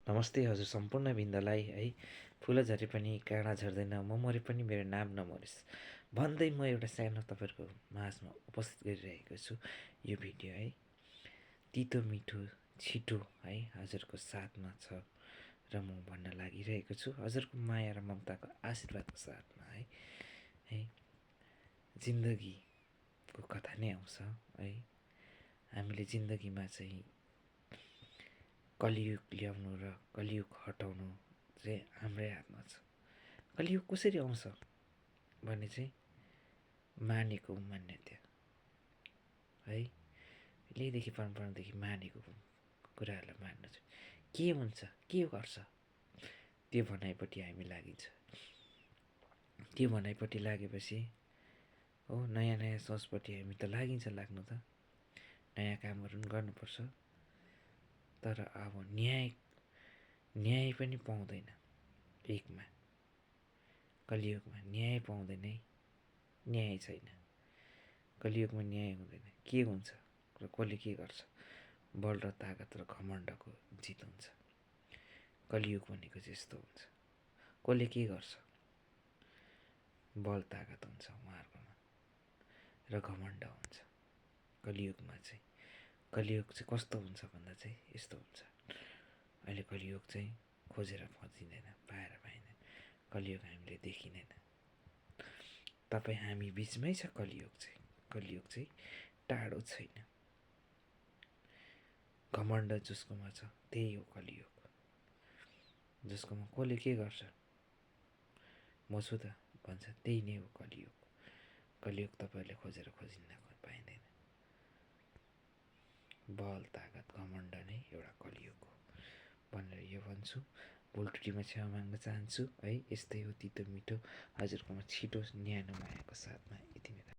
नमस्ते हजुर सम्पूर्ण वृन्दलाई है। फुल झरे पनि काँडा झर्दैन, म मरे पनि मेरो नाम नमरोस् भन्दै म एउटा सानो तपाईँहरूको माझमा उपस्थित गरिरहेको छु यो भिडियो है। तितो मिठो छिटो है हजुरको साथमा छ र म भन्न लागिरहेको छु हजुरको माया र ममताको आशीर्वादको साथमा है जिन्दगीको कथा नै आउँछ है। हामीले जिन्दगीमा चाहिँ कलियुग ल्याउनु र कलियुग हटाउनु चाहिँ हाम्रै हातमा छ। कलियुग कसरी आउँछ भने चाहिँ मानेको मान्यता है। पहिल्यैदेखि परम्परादेखि मानेको कुराहरूलाई मान्नु चाहिँ के हुन्छ के गर्छ त्यो भनाइपट्टि हामी लागिन्छ। त्यो भनाइपट्टि लागेपछि हो नयाँ नयाँ सोचपट्टि हामी त लाग्नु त नयाँ कामहरू पनि गर्नुपर्छ। तर अब न्याय पनि पाउँदैन एकमा। कलियुगमा न्याय पाउँदैन है, न्याय छैन कलियुगमा, न्याय हुँदैन। के हुन्छ र कसले के गर्छ, बल र तागत र घमण्डको जित हुन्छ। कलियुग भनेको चाहिँ यस्तो हुन्छ, कसले के गर्छ बल तागत हुन्छ उहाँहरूकोमा र घमण्ड हुन्छ। कलियुगमा चाहिँ कलियुग चाहिँ कस्तो हुन्छ भन्दा चाहिँ यस्तो हुन्छ। अहिले कलियुग चाहिँ खोजेर खोजिँदैन, पाएर पाइँदैन। कलियुग हामीले देखिँदैन। तपाईँ हामी बिचमै छ कलियुग चाहिँ। कलियुग चाहिँ टाढो छैन। घमण्ड जसकोमा छ त्यही हो कलियुग। जसकोमा कसले के गर्छ म छु त भन्छ त्यही नै हो कलियुग। कलियुग तपाईँहरूले खोजेर खोजिन्न पाइँदैन। बल तागत घमण्ड नै एउटा कलियुग हो भनेर यो भन्छु। भुल त्रुटिमा क्षमा माग्न चाहन्छु है। यस्तै हो तितो मिठो हजुरकोमा छिटो न्यानो मायाको साथमा। यति नै।